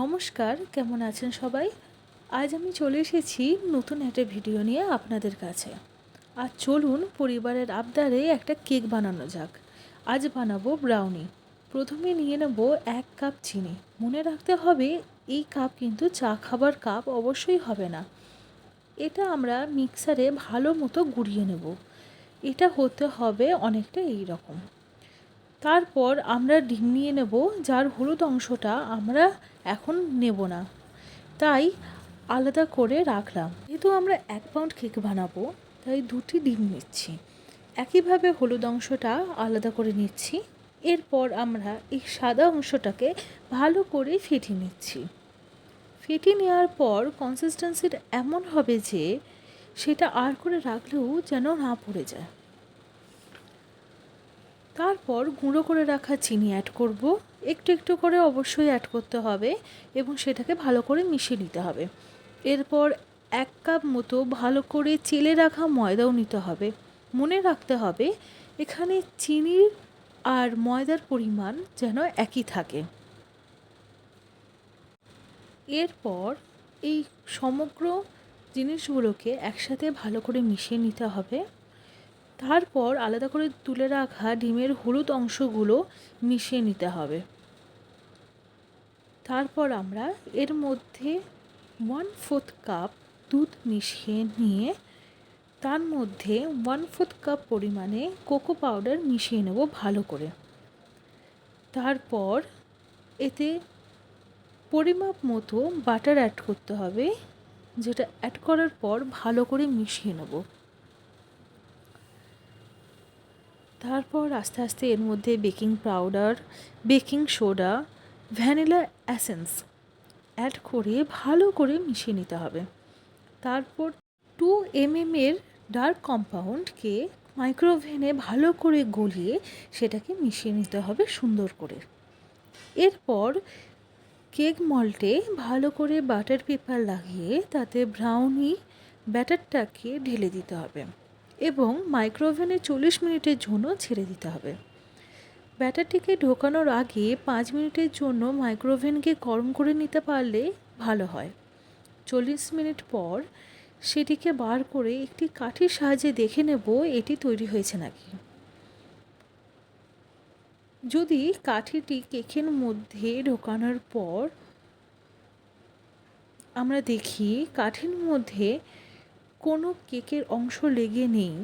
নমস্কার, কেমন আছেন সবাই? আজ আমি চলে এসেছি নতুন একটা ভিডিও নিয়ে আপনাদের কাছে। আর চলুন পরিবারের আবদারে একটা কেক বানানো যাক। আজ বানাবো ব্রাউনি। প্রথমে নিয়ে নেব 1 কাপ চিনি। মনে রাখতে হবে এই কাপ কিন্তু চা খাবার কাপ অবশ্যই হবে না। এটা আমরা মিক্সারে ভালো মতো গুঁড়িয়ে নেব। এটা হতে হবে অনেকটা এই রকম। তারপর আমরা ডিম নিয়ে নেব, যার হলুদ অংশটা আমরা এখন নেব না, তাই আলাদা করে রাখলাম। যেহেতু আমরা 1 পাউন্ড কেক বানাবো, তাই 2টি ডিম নিচ্ছি। একইভাবে হলুদ অংশটা আলাদা করে নিচ্ছি। এরপর আমরা এই সাদা অংশটাকে ভালো করে ফেটিয়ে নিচ্ছি। ফেটিয়ে নেওয়ার পর কনসিস্টেন্সিটা এমন হবে যে সেটা আর করে রাখলেও যেন না পড়ে যায়। তারপর গুঁড়ো করে রাখা চিনি অ্যাড করব। একটু একটু করে অবশ্যই অ্যাড করতে হবে এবং সেটাকে ভালো করে মিশিয়ে নিতে হবে। এরপর 1 কাপ মতো ভালো করে চেলে রাখা ময়দাও নিতে হবে। মনে রাখতে হবে এখানে চিনির আর ময়দার পরিমাণ যেন একই থাকে। এরপর এই সমগ্র জিনিসগুলোকে একসাথে ভালো করে মিশিয়ে নিতে হবে। তারপর আলাদা করে তুলে রাখা ডিমের হলুদ অংশগুলো মিশিয়ে নিতে হবে। তারপর আমরা এর মধ্যে 1/4 কাপ দুধ মিশিয়ে নিয়ে তার মধ্যে 1/4 কাপ পরিমাণে কোকো পাউডার মিশিয়ে নেব ভালো করে। তারপর এতে পরিমাপ মতো বাটার অ্যাড করতে হবে, যেটা অ্যাড করার পর ভালো করে মিশিয়ে নেব। তারপর আস্তে আস্তে এর মধ্যে baking powder, baking soda, vanilla essence add করে ভালো করে মিশিয়ে নিতে হবে। তারপর 2 এর ডার্ক কম্পাউন্ডকে মাইক্রোওভেনে ভালো করে গলিয়ে সেটাকে মিশিয়ে নিতে হবে সুন্দর করে। এরপর কেক মল্টে ভালো করে বাটার পেপার লাগিয়ে তাতে ব্রাউনি ব্যাটারটাকে ঢেলে দিতে হবে এবং মাইক্রোওভেনে 40 মিনিটের জন্য ছেড়ে দিতে হবে। ব্যাটারটিকে ঢোকানোর আগে 5 মিনিটের জন্য মাইক্রোওভেনকে গরম করে নিতে পারলে ভালো হয়। 40 মিনিট পর সেটিকে বার করে একটি কাঠির সাহায্যে দেখে নেব এটি তৈরি হয়েছে নাকি। যদি কাঠিটি কেকের মধ্যে ঢোকানোর পর আমরা দেখি কাঠির মধ্যে কোনো কেকের অংশ লেগে নেই,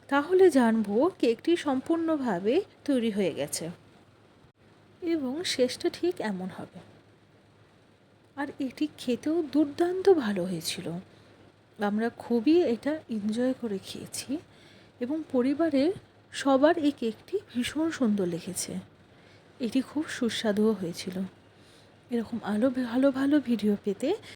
তাহলে জানবো কেকটি সম্পূর্ণভাবে তৈরি হয়ে গেছে এবং শেষটা ঠিক এমন হবে। আর এটি খেতেও দুর্দান্ত ভালো হয়েছিল। আমরা খুবই এটা এনজয় করে খেয়েছি এবং পরিবারের সবার এই কেকটি ভীষণ সুন্দর লেগেছে। এটি খুব সুস্বাদুও হয়েছিল। এরকম ভালো ভালো ভিডিও পেতে